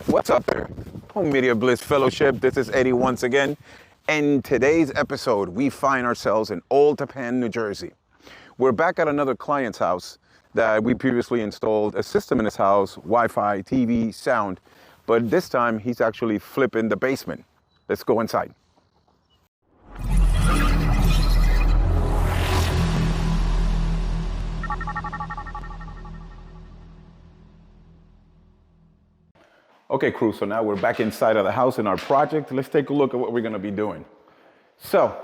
What's up there? Home Media Bliss Fellowship. This is Eddie once again. In today's episode, we find ourselves in Old Tappan, New Jersey. We're back at another client's house that we previously installed a system in his house, Wi-Fi, TV, sound, but this time he's actually flipping the basement. Let's go inside. Okay, crew, so now we're back inside of the house in our project. Let's take a look at what we're gonna be doing. So,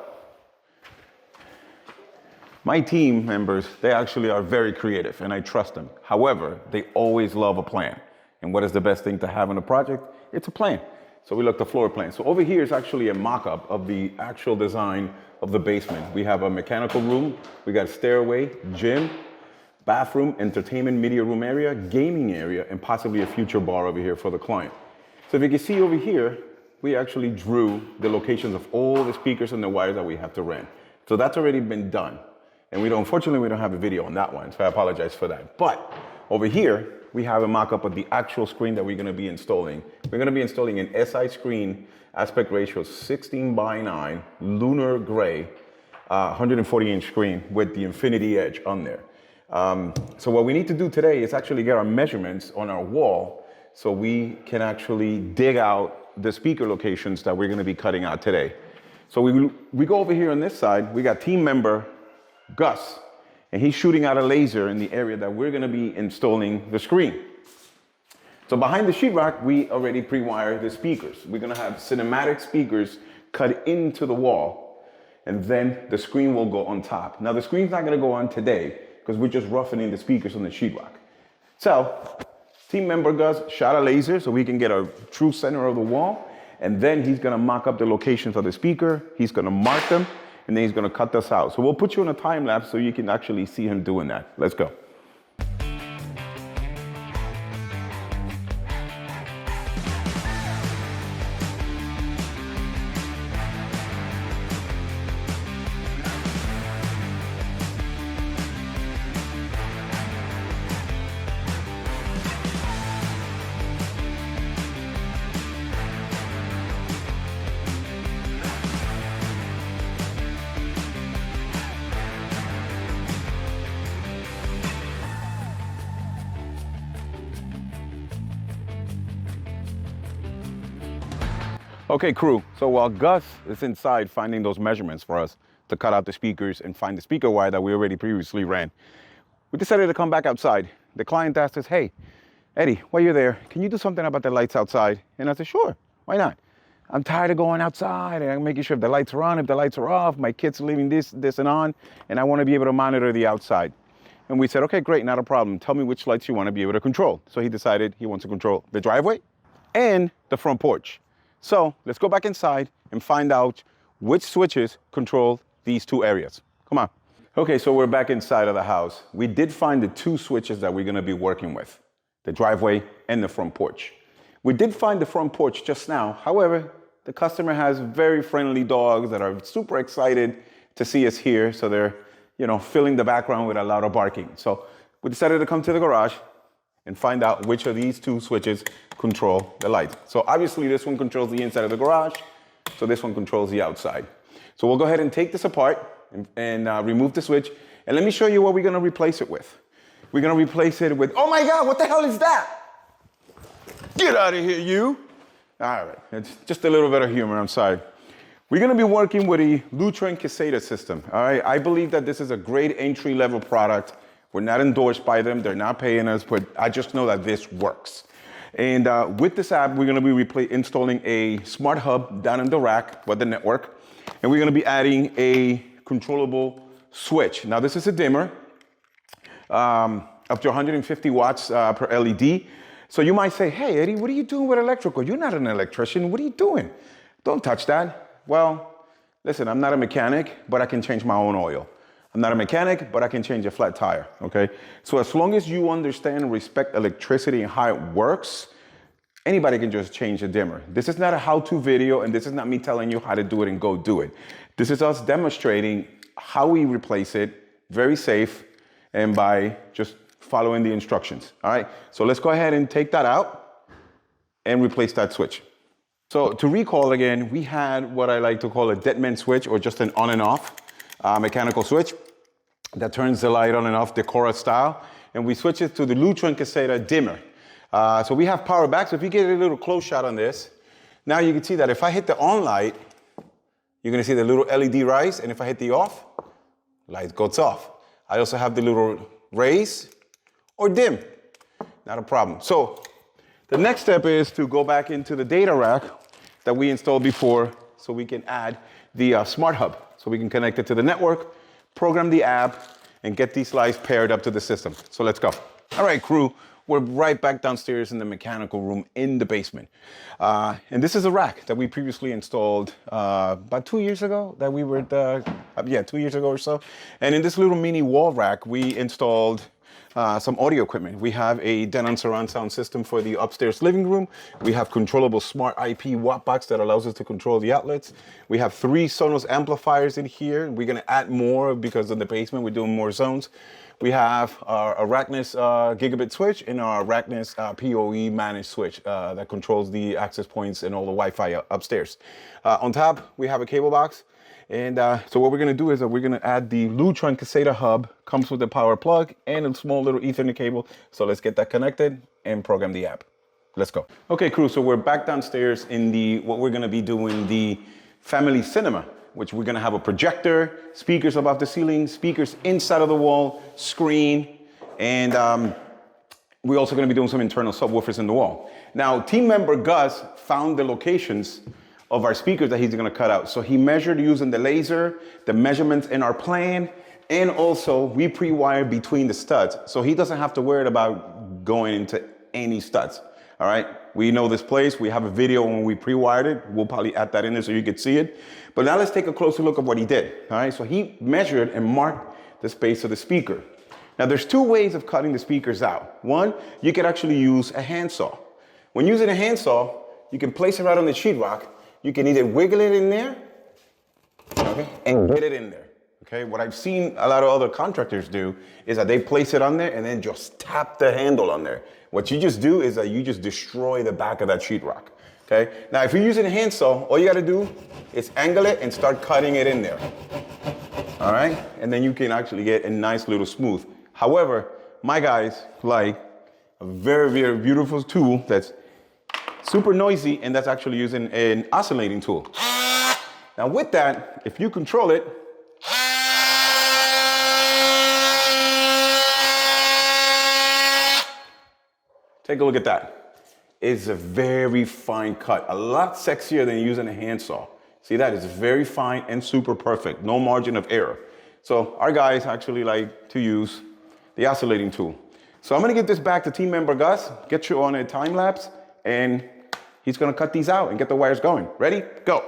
my team members, they actually are very creative and I trust them. However, they always love a plan. And what is the best thing to have in a project? It's a plan. So we looked at floor plan. So over here is actually a mock-up of the actual design of the basement. We have a mechanical room, we got a stairway, gym, bathroom, entertainment, media room area, gaming area, and possibly a future bar over here for the client. So if you can see over here, we actually drew the locations of all the speakers and the wires that we have to run. So that's already been done. And unfortunately, we don't have a video on that one, so I apologize for that. But over here, we have a mock-up of the actual screen that we're gonna be installing. We're gonna be installing an SI screen, aspect ratio 16:9, lunar gray, 140-inch screen with the Infinity Edge on there. So what we need to do today is actually get our measurements on our wall so we can actually dig out the speaker locations that we're gonna be cutting out today. So we go over here on this side, we got team member Gus, and he's shooting out a laser in the area that we're gonna be installing the screen. So behind the sheetrock, we already pre-wired the speakers. We're gonna have cinematic speakers cut into the wall, and then the screen will go on top. Now the screen's not gonna go on today, because we're just roughening the speakers on the sheetrock. So, team member Gus shot a laser so we can get a true center of the wall, and then he's gonna mock up the locations of the speaker, he's gonna mark them, and then he's gonna cut this out. So we'll put you on a time lapse so you can actually see him doing that. Let's go. Okay, crew, so while Gus is inside finding those measurements for us to cut out the speakers and find the speaker wire that we already previously ran, we decided to come back outside. The client asked us, hey, Eddie, while you're there, can you do something about the lights outside? And I said, sure, why not? I'm tired of going outside and I'm making sure if the lights are on, if the lights are off, my kids are leaving this and on, and I want to be able to monitor the outside. And we said, okay, great, not a problem. Tell me which lights you want to be able to control. So he decided he wants to control the driveway and the front porch. So let's go back inside and find out which switches control these two areas. Come on. Okay, so we're back inside of the house. We did find the two switches that we're gonna be working with, the driveway and the front porch. We did find the front porch just now. However, the customer has very friendly dogs that are super excited to see us here. So they're, filling the background with a lot of barking. So we decided to come to the garage and find out which of these two switches control the light. So obviously this one controls the inside of the garage, so this one controls the outside. So we'll go ahead and take this apart and remove the switch, and let me show you what we're gonna replace it with. We're gonna replace it with, oh my God, what the hell is that? Get out of here, you. All right, it's just a little bit of humor, I'm sorry. We're gonna be working with a Lutron Caseta system, all right? I believe that this is a great entry-level product. We're not endorsed by them, they're not paying us, but I just know that this works. And with this app, we're gonna be installing a smart hub down in the rack with the network, and we're gonna be adding a controllable switch. Now this is a dimmer, up to 150 watts per LED. So you might say, hey Eddie, what are you doing with electrical? You're not an electrician, what are you doing? Don't touch that. Well, listen, I'm not a mechanic, but I can change my own oil. I'm not a mechanic, but I can change a flat tire, okay? So as long as you understand and respect electricity and how it works, anybody can just change a dimmer. This is not a how-to video, and this is not me telling you how to do it and go do it. This is us demonstrating how we replace it, very safe, and by just following the instructions, all right? So let's go ahead and take that out. and replace that switch. So to recall again, we had what I like to call a dead man switch, or just an on and off mechanical switch that turns the light on and off Decora style. And we switch it to the Lutron Caseta dimmer. So we have power back. So if you get a little close shot on this, now you can see that if I hit the on light, you're gonna see the little LED rise. And if I hit the off, light goes off. I also have the little raise or dim, not a problem. So the next step is to go back into the data rack that we installed before so we can add the smart hub. So we can connect it to the network, program the app, and get these lights paired up to the system. So let's go. All right, crew, we're right back downstairs in the mechanical room in the basement. And this is a rack that we previously installed about 2 years ago that we were, 2 years ago or so. And in this little mini wall rack, we installed some audio equipment. We have a Denon surround sound system for the upstairs living room. We have controllable smart IP watt box that allows us to control the outlets. We have 3 Sonos amplifiers in here. We're gonna add more because in the basement we're doing more zones. We have our Arachnus gigabit switch and our Arachnus PoE managed switch that controls the access points and all the Wi-Fi upstairs. On top, we have a cable box. And so what we're gonna do is that we're gonna add the Lutron Caseta hub, comes with a power plug and a small little Ethernet cable. So let's get that connected and program the app. Let's go. Okay, crew, so we're back downstairs in what we're gonna be doing, the family cinema, which we're gonna have a projector, speakers above the ceiling, speakers inside of the wall, screen, and we're also gonna be doing some internal subwoofers in the wall. Now, team member Gus found the locations of our speakers that he's gonna cut out. So he measured using the laser, the measurements in our plan, and also we pre-wired between the studs. So he doesn't have to worry about going into any studs, all right? We know this place, we have a video when we pre-wired it. We'll probably add that in there so you can see it. But now let's take a closer look at what he did, all right? So he measured and marked the space of the speaker. Now there's 2 ways of cutting the speakers out. One, you could actually use a handsaw. When using a handsaw, you can place it right on the sheetrock. You can either wiggle it in there, okay, and get it in there, okay? What I've seen a lot of other contractors do is that they place it on there and then just tap the handle on there. What you just do is that you just destroy the back of that sheetrock, okay? Now, if you're using a handsaw, all you gotta do is angle it and start cutting it in there, all right? And then you can actually get a nice little smooth. However, my guys like a very, very beautiful tool that's super noisy, and that's actually using an oscillating tool. Now with that, if you control it, take a look at that. It's a very fine cut, a lot sexier than using a handsaw. See that? It's very fine and super perfect, no margin of error. So our guys actually like to use the oscillating tool. So I'm gonna get this back to team member Gus, get you on a time lapse, and he's gonna cut these out and get the wires going. Ready? Go.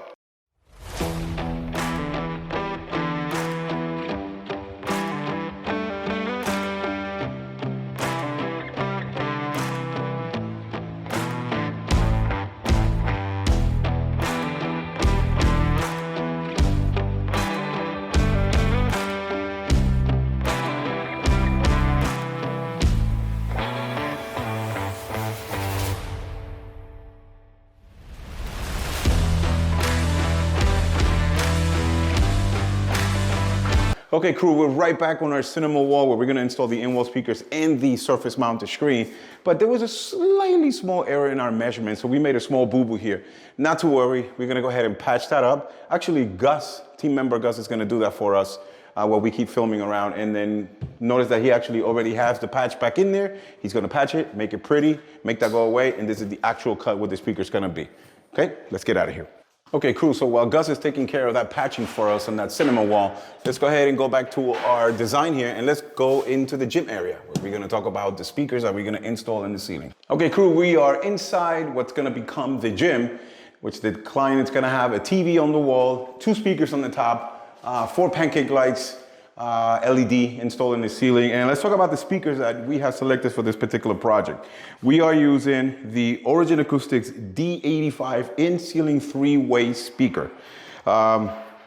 Okay, crew, we're right back on our cinema wall where we're gonna install the in-wall speakers and the surface mounted screen. But there was a slightly small error in our measurement, so we made a small boo-boo here. Not to worry, we're gonna go ahead and patch that up. Actually, Gus, team member Gus, is gonna do that for us while we keep filming around. And then notice that he actually already has the patch back in there. He's gonna patch it, make it pretty, make that go away, and this is the actual cut what the speaker's gonna be. Okay, let's get out of here. Okay, cool. So while Gus is taking care of that patching for us on that cinema wall, let's go ahead and go back to our design here and let's go into the gym area where we're gonna talk about the speakers that we're gonna install in the ceiling. Okay, crew, we are inside what's gonna become the gym, which the client is gonna have a TV on the wall, 2 speakers on the top, 4 pancake lights, LED installed in the ceiling. And let's talk about the speakers that we have selected for this particular project. We are using the Origin Acoustics D85 in-ceiling 3-way speaker.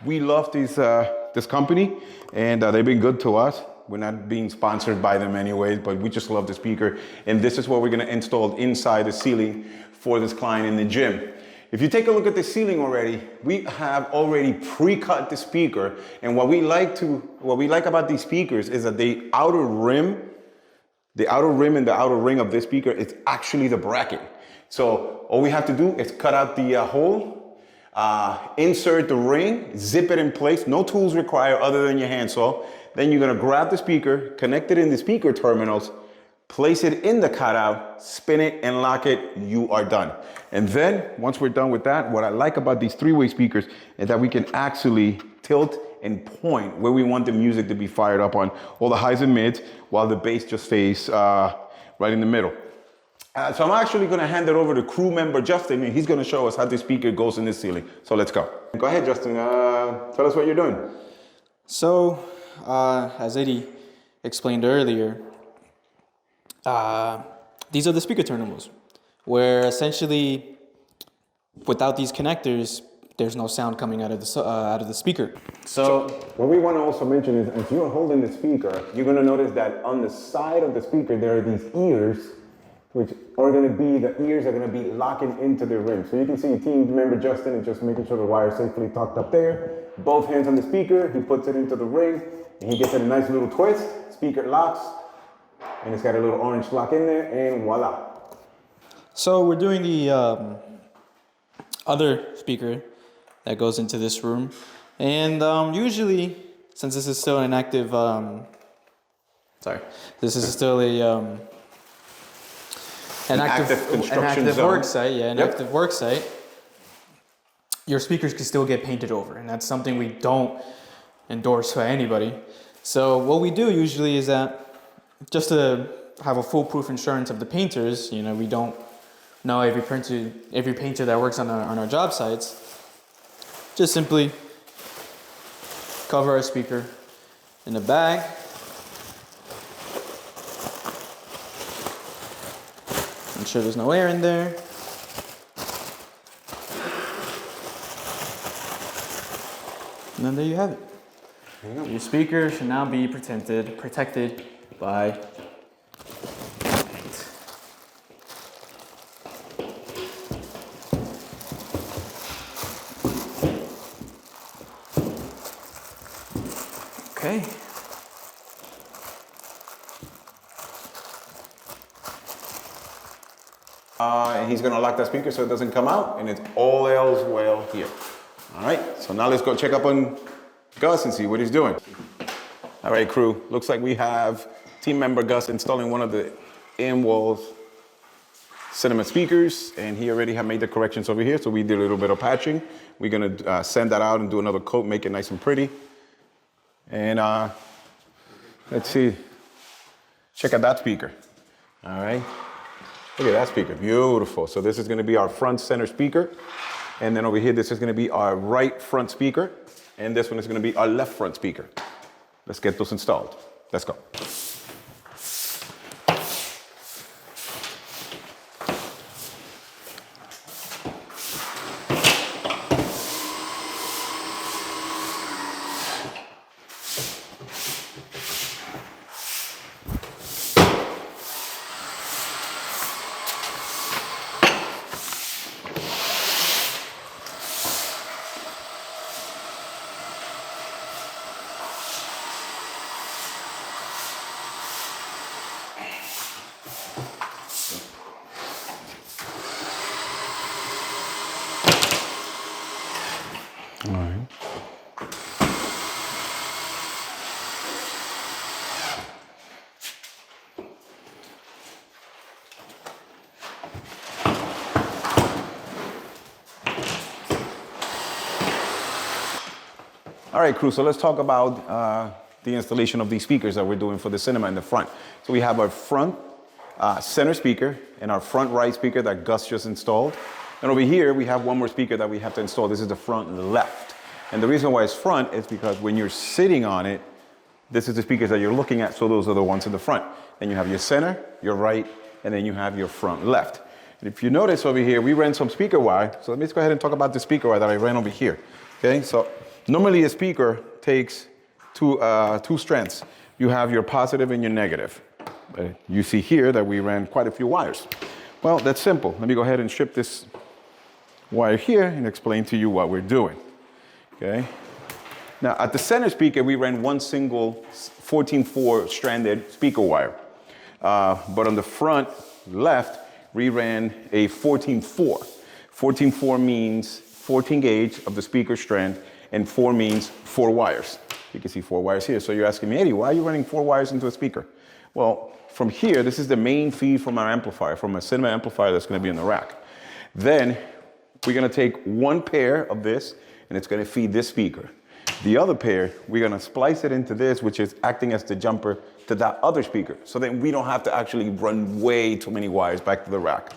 We love this company, and they've been good to us. We're not being sponsored by them anyways, but we just love the speaker. And this is what we're gonna install inside the ceiling for this client in the gym. If you take a look at the ceiling already, we have already pre-cut the speaker. And what we like about these speakers is that the outer rim and the outer ring of this speaker is actually the bracket. So all we have to do is cut out the hole, insert the ring, zip it in place, no tools required other than your handsaw. Then you're gonna grab the speaker, connect it in the speaker terminals, place it in the cutout, spin it and lock it, you are done. And then once we're done with that, what I like about these three-way speakers is that we can actually tilt and point where we want the music to be fired up on, all the highs and mids, while the bass just stays right in the middle. So I'm actually gonna hand it over to crew member Justin, and he's gonna show us how the speaker goes in the ceiling. So let's go. Go ahead, Justin, tell us what you're doing. So, as Eddie explained earlier, these are the speaker terminals, where essentially, without these connectors, there's no sound coming out of the speaker. So what we want to also mention is, as you're holding the speaker, you're going to notice that on the side of the speaker there are these ears, which are going to be, the ears are going to be locking into the rim. So you can see team member Justin is just making sure the wire is safely tucked up there. Both hands on the speaker, he puts it into the ring, and he gets a nice little twist. Speaker locks, and it's got a little orange lock in there, and voila. So we're doing the other speaker that goes into this room, and usually, since this is still an active, this is still an active construction zone. Work site, yeah, active work site. Your speakers can still get painted over, and that's something we don't endorse by anybody. So what we do usually is that, just to have a foolproof insurance of the painters, you know, we don't know every painter that works on our job sites. Just simply cover our speaker in a bag. Ensure there's no air in there. And then there you have it. Your speaker should now be protected by paint. Okay. And he's gonna lock that speaker so it doesn't come out, and it's all else well here. All right, so now let's go check up on Gus and see what he's doing. All right, crew, looks like we have team member Gus installing one of the in-walls cinema speakers, and he already have made the corrections over here, so we did a little bit of patching. We're gonna send that out and do another coat, make it nice and pretty. And let's see, check out that speaker. All right, look at that speaker, beautiful. So this is gonna be our front center speaker. And then over here, this is gonna be our right front speaker. And this one is gonna be our left front speaker. Let's get those installed. Let's go. All right. All right, crew, so let's talk about the installation of these speakers that we're doing for the cinema in the front. So we have our front center speaker and our front right speaker that Gus just installed. And over here, we have one more speaker that we have to install. This is the front left. And the reason why it's front is because when you're sitting on it, this is the speakers that you're looking at, so those are the ones in the front. Then you have your center, your right, and then you have your front left. And if you notice over here, we ran some speaker wire. So let me just go ahead and talk about the speaker wire that I ran over here. Okay, so normally a speaker takes two strands. You have your positive and your negative. You see here that we ran quite a few wires. Well, that's simple. Let me go ahead and strip this wire here and explain to you what we're doing. Okay. Now, at the center speaker, we ran one single 14-4 stranded speaker wire. But on the front left, we ran a 14-4. 14-4 means 14 gauge of the speaker strand, and 4 means 4 wires. You can see 4 wires here. So you're asking me, Eddie, why are you running 4 wires into a speaker? Well, from here, this is the main feed from our amplifier, from a cinema amplifier that's going to be in the rack. Then we're going to take one pair of this, and it's going to feed this speaker. The other pair, we're going to splice it into this, which is acting as the jumper to that other speaker. So then we don't have to actually run way too many wires back to the rack.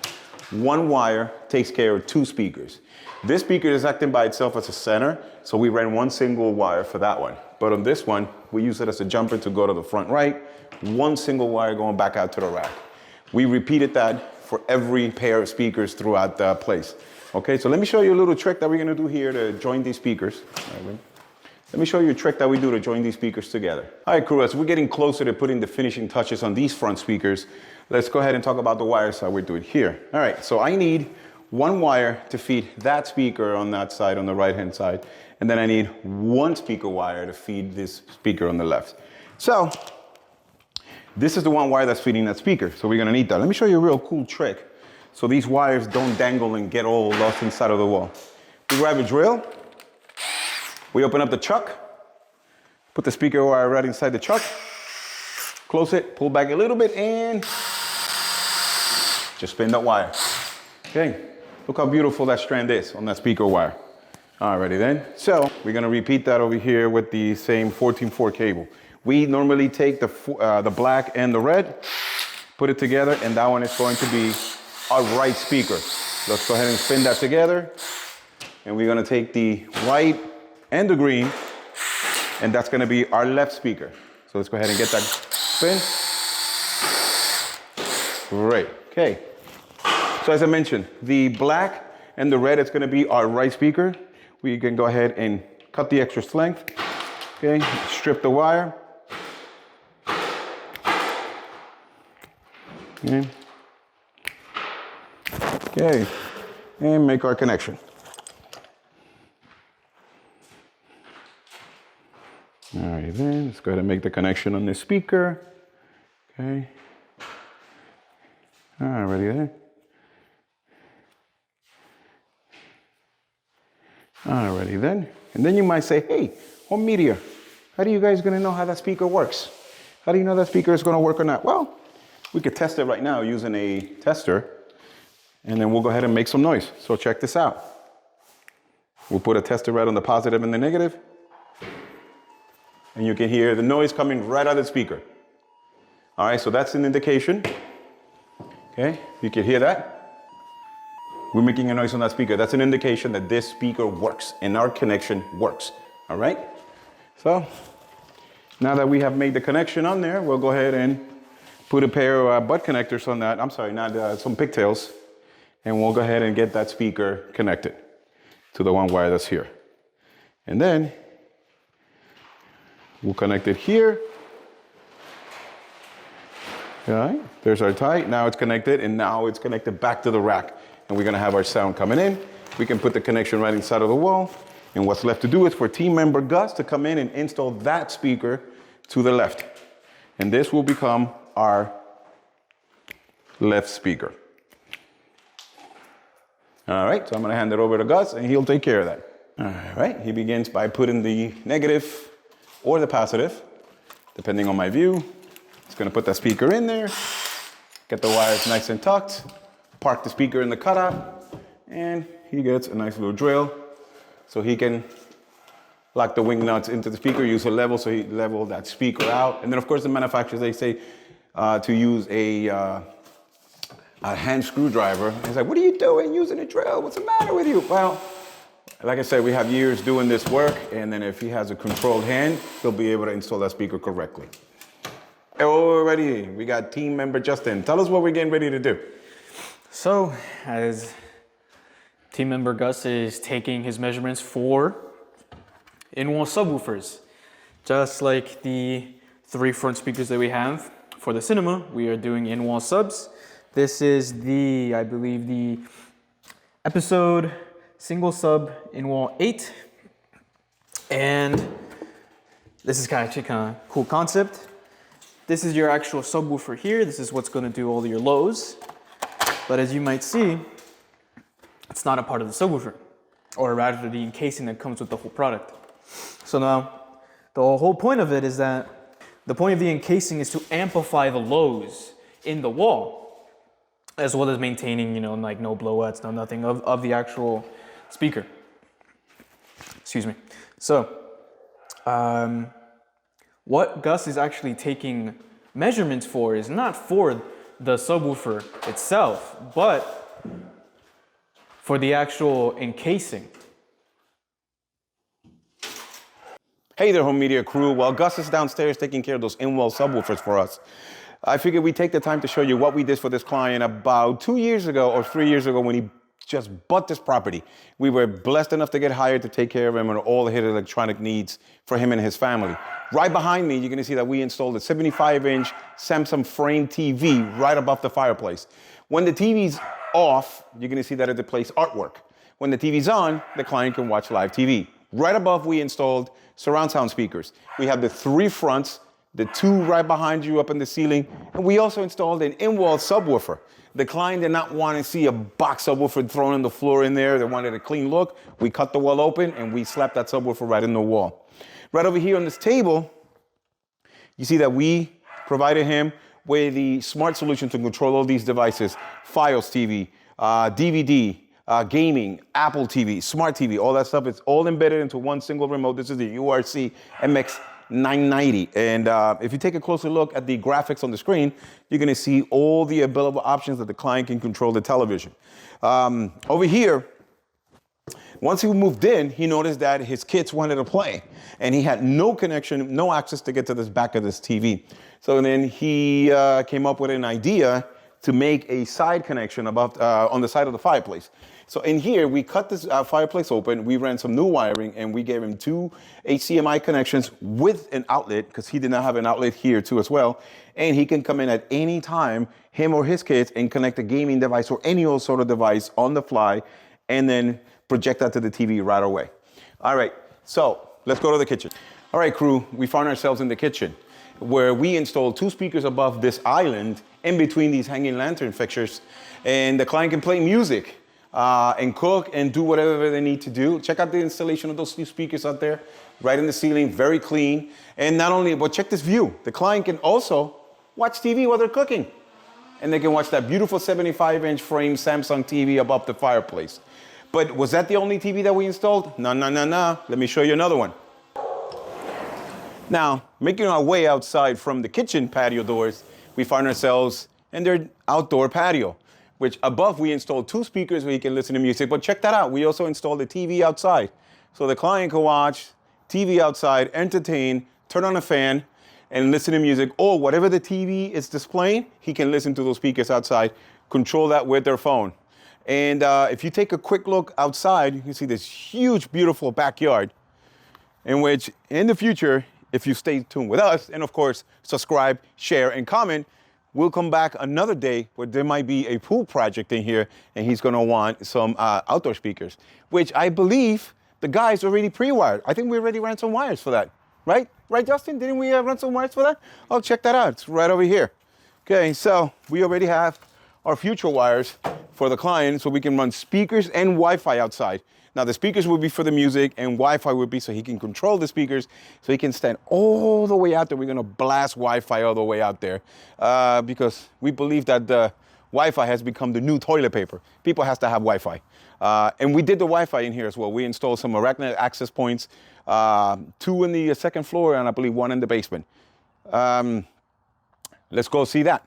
One wire takes care of 2 speakers. This speaker is acting by itself as a center, so we ran one single wire for that one. But on this one, we use it as a jumper to go to the front right, one single wire going back out to the rack. We repeated that for every pair of speakers throughout the place. Okay, so let me show you a little trick that we're going to do here to join these speakers. Let me show you a trick that we do to join these speakers together. All right, crew, as we're getting closer to putting the finishing touches on these front speakers, let's go ahead and talk about the wires that we're doing here. All right, so I need one wire to feed that speaker on that side, on the right-hand side, and then I need one speaker wire to feed this speaker on the left. So this is the one wire that's feeding that speaker, so we're gonna need that. Let me show you a real cool trick so these wires don't dangle and get all lost inside of the wall. We grab a drill, we open up the chuck, put the speaker wire right inside the chuck, close it, pull back a little bit, and just spin that wire. Okay, look how beautiful that strand is on that speaker wire. Alrighty then, so we're gonna repeat that over here with the same 14-4 cable. We normally take the black and the red, put it together, and that one is going to be our right speaker. Let's go ahead and spin that together. And we're gonna take the white and the green, and that's gonna be our left speaker. So let's go ahead and get that spin. Great, okay. So as I mentioned, the black and the red is gonna be our right speaker. We can go ahead and cut the extra length, okay? Strip the wire. Okay. Okay, and make our connection. All right, then let's go ahead and make the connection on this speaker. Okay. All righty then. Alrighty then. And then you might say, hey, home media, how are you guys gonna know how that speaker works? How do you know that speaker is gonna work or not? Well, we could test it right now using a tester, and then we'll go ahead and make some noise. So check this out. We'll put a tester right on the positive and the negative, and you can hear the noise coming right out of the speaker. All right, so that's an indication. Okay, you can hear that. We're making a noise on that speaker. That's an indication that this speaker works and our connection works. All right? So now that we have made the connection on there, we'll go ahead and put a pair of butt connectors on that. I'm sorry, not some pigtails. And we'll go ahead and get that speaker connected to the one wire that's here. And then we'll connect it here. All right, there's our tie. Now it's connected, and now it's connected back to the rack. And we're gonna have our sound coming in. We can put the connection right inside of the wall. And what's left to do is for team member Gus to come in and install that speaker to the left. And this will become our left speaker. All right, so I'm gonna hand it over to Gus and he'll take care of that. All right, he begins by putting the negative or the positive, depending on my view. He's gonna put that speaker in there, get the wires nice and tucked, park the speaker in the cutout, and he gets a nice little drill so he can lock the wing nuts into the speaker, use a level so he level that speaker out. And then of course the manufacturers, they say to use a hand screwdriver. He's like, what are you doing using a drill? What's the matter with you? Well, like I said, we have years doing this work, and then if he has a controlled hand, he'll be able to install that speaker correctly. Alrighty, we got team member Justin. Tell us what we're getting ready to do. So, as team member Gus is taking his measurements for in-wall subwoofers, just like the 3 front speakers that we have for the cinema, we are doing in-wall subs. This is the, I believe, the episode single sub in wall 8. And this is kind of cool concept. This is your actual subwoofer here. This is what's going to do all your lows. But as you might see, it's not a part of the subwoofer, or rather the encasing that comes with the whole product. So now, the whole point of it is that the point of the encasing is to amplify the lows in the wall, as well as maintaining, like no blowouts, no nothing of the actual speaker. Excuse me. So, what Gus is actually taking measurements for is not for the subwoofer itself, but for the actual encasing. Hey there, home media crew. While Gus is downstairs taking care of those in-wall subwoofers for us, I figured we'd take the time to show you what we did for this client about 2 years ago or 3 years ago when he just bought this property. We were blessed enough to get hired to take care of him and all his electronic needs for him and his family. Right behind me, you're gonna see that we installed a 75-inch Samsung frame TV right above the fireplace. When the TV's off, you're gonna see that it displays artwork. When the TV's on, the client can watch live TV. Right above, we installed surround sound speakers. We have the 3 fronts, the 2 right behind you up in the ceiling, and we also installed an in-wall subwoofer. The client did not want to see a box subwoofer thrown on the floor in there. They wanted a clean look. We cut the wall open and we slapped that subwoofer right in the wall. Right over here on this table, you see that we provided him with the smart solution to control all these devices: Fios TV, DVD, gaming, Apple TV, smart TV, all that stuff. It's all embedded into one single remote. This is the URC MX990. And if you take a closer look at the graphics on the screen, you're gonna see all the available options that the client can control the television. Over here, once he moved in, he noticed that his kids wanted to play and he had no connection, no access to get to this back of this TV. So then he came up with an idea to make a side connection above, on the side of the fireplace. So in here, we cut this fireplace open, we ran some new wiring, and we gave him 2 HDMI connections with an outlet, because he did not have an outlet here too as well. And he can come in at any time, him or his kids, and connect a gaming device or any old sort of device on the fly, and then project that to the TV right away. All right, so let's go to the kitchen. All right, crew, we found ourselves in the kitchen, where we installed 2 speakers above this island in between these hanging lantern fixtures, and the client can play music and cook and do whatever they need to do. Check out the installation of those 2 speakers out there, right in the ceiling, very clean. And not only, but check this view. The client can also watch TV while they're cooking. And they can watch that beautiful 75-inch frame Samsung TV above the fireplace. But was that the only TV that we installed? No. Let me show you another one. Now, making our way outside from the kitchen patio doors, we find ourselves in their outdoor patio, which above we installed 2 speakers where you can listen to music. But check that out, we also installed a TV outside. So the client can watch TV outside, entertain, turn on a fan, and listen to music, or whatever the TV is displaying, he can listen to those speakers outside, control that with their phone. And if you take a quick look outside, you can see this huge, beautiful backyard, in which in the future, if you stay tuned with us, and of course, subscribe, share, and comment, we'll come back another day where there might be a pool project in here, and he's gonna want some outdoor speakers, which I believe the guys already pre-wired. I think we already ran some wires for that, right? Right, Justin? Didn't we run some wires for that? Oh, check that out, it's right over here. Okay, so we already have our future wires for the client, so we can run speakers and Wi-Fi outside. Now the speakers will be for the music, and Wi-Fi will be so he can control the speakers, so he can stand all the way out there. We're gonna blast Wi-Fi all the way out there because we believe that the Wi-Fi has become the new toilet paper. People has to have Wi-Fi. And we did the Wi-Fi in here as well. We installed some Arachnid access points, 2 in the second floor and I believe 1 in the basement. Let's go see that.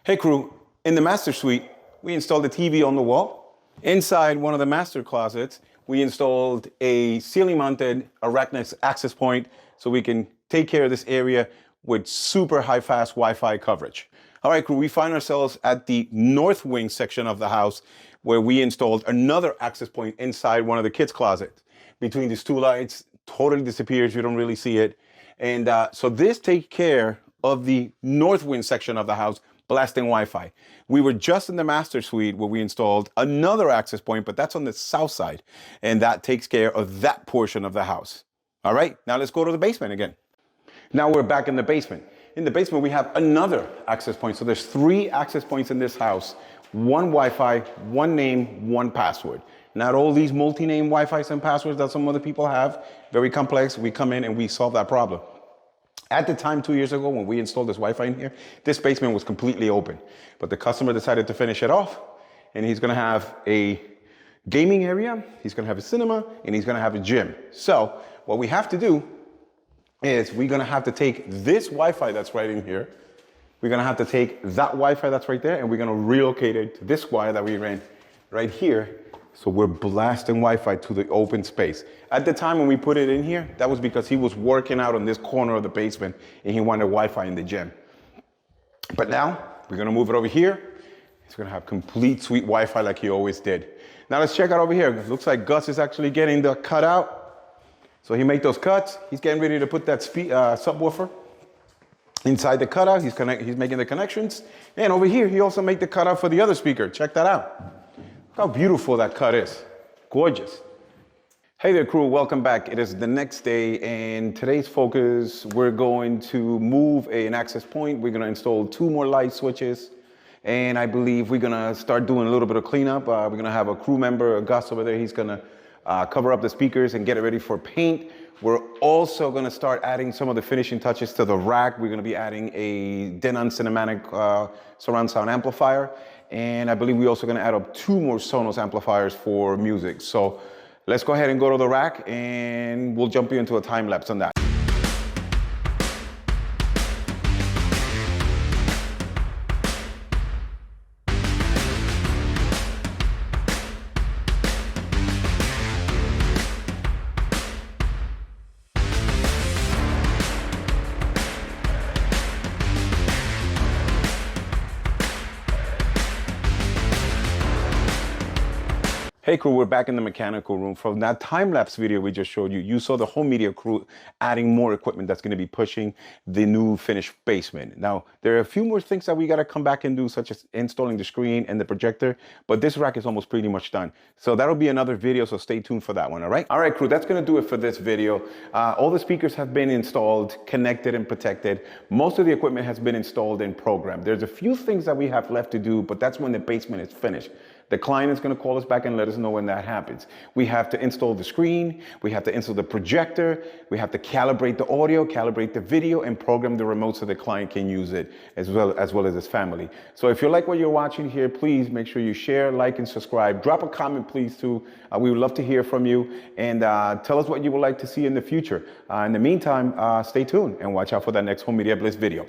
Hey crew, in the master suite, we installed a TV on the wall. Inside one of the master closets, we installed a ceiling-mounted Arachnid access point so we can take care of this area with super high-fast Wi-Fi coverage. All right, crew, we find ourselves at the north wing section of the house where we installed another access point inside one of the kids' closets. Between these 2 lights, totally disappears, you don't really see it. And so this takes care of the north wing section of the house, blasting Wi-Fi. We were just in the master suite where we installed another access point, but that's on the south side. And that takes care of that portion of the house. All right, now let's go to the basement again. Now we're back in the basement. In the basement, we have another access point. So there's 3 access points in this house, 1 Wi-Fi, 1 name, 1 password. Not all these multi-name Wi-Fis and passwords that some other people have, very complex. We come in and we solve that problem. At the time, 2 years ago, when we installed this Wi-Fi in here, this basement was completely open. But the customer decided to finish it off, and he's gonna have a gaming area, he's gonna have a cinema, and he's gonna have a gym. So what we have to do is we're gonna have to take this Wi-Fi that's right in here, we're gonna have to take that Wi-Fi that's right there, and we're gonna relocate it to this wire that we ran right here. So we're blasting Wi-Fi to the open space. At the time when we put it in here, that was because he was working out on this corner of the basement and he wanted Wi-Fi in the gym. But now we're gonna move it over here. He's gonna have complete sweet Wi-Fi like he always did. Now let's check out over here. It looks like Gus is actually getting the cutout. So he made those cuts. He's getting ready to put that subwoofer inside the cutout. He's making the connections. And over here, he also made the cutout for the other speaker. Check that out. How beautiful that cut is. Gorgeous. Hey there, crew. Welcome back. It is the next day, and today's focus, we're going to move an access point. We're going to install 2 more light switches, and I believe we're going to start doing a little bit of cleanup. We're going to have a crew member, Gus over there. He's going to cover up the speakers and get it ready for paint. We're also going to start adding some of the finishing touches to the rack. We're going to be adding a Denon Cinematic surround sound amplifier. And I believe we're also going to add up 2 more Sonos amplifiers for music. So let's go ahead and go to the rack, and we'll jump you into a time lapse on that. Hey crew, we're back in the mechanical room. From that time-lapse video we just showed you, you saw the home media crew adding more equipment that's going to be pushing the new finished basement. Now, there are a few more things that we got to come back and do, such as installing the screen and the projector, but this rack is almost pretty much done. So that'll be another video, so stay tuned for that one, all right? All right, crew, that's going to do it for this video. All the speakers have been installed, connected, and protected. Most of the equipment has been installed and programmed. There's a few things that we have left to do, but that's when the basement is finished. The client is going to call us back and let us know when that happens. We have to install the screen, we have to install the projector, we have to calibrate the audio, calibrate the video, and program the remote so the client can use it as well as his family. So if you like what you're watching here, please make sure you share, like, and subscribe. Drop a comment, please, too. We would love to hear from you, and tell us what you would like to see in the future. In the meantime, stay tuned and watch out for that next Home Media Bliss video.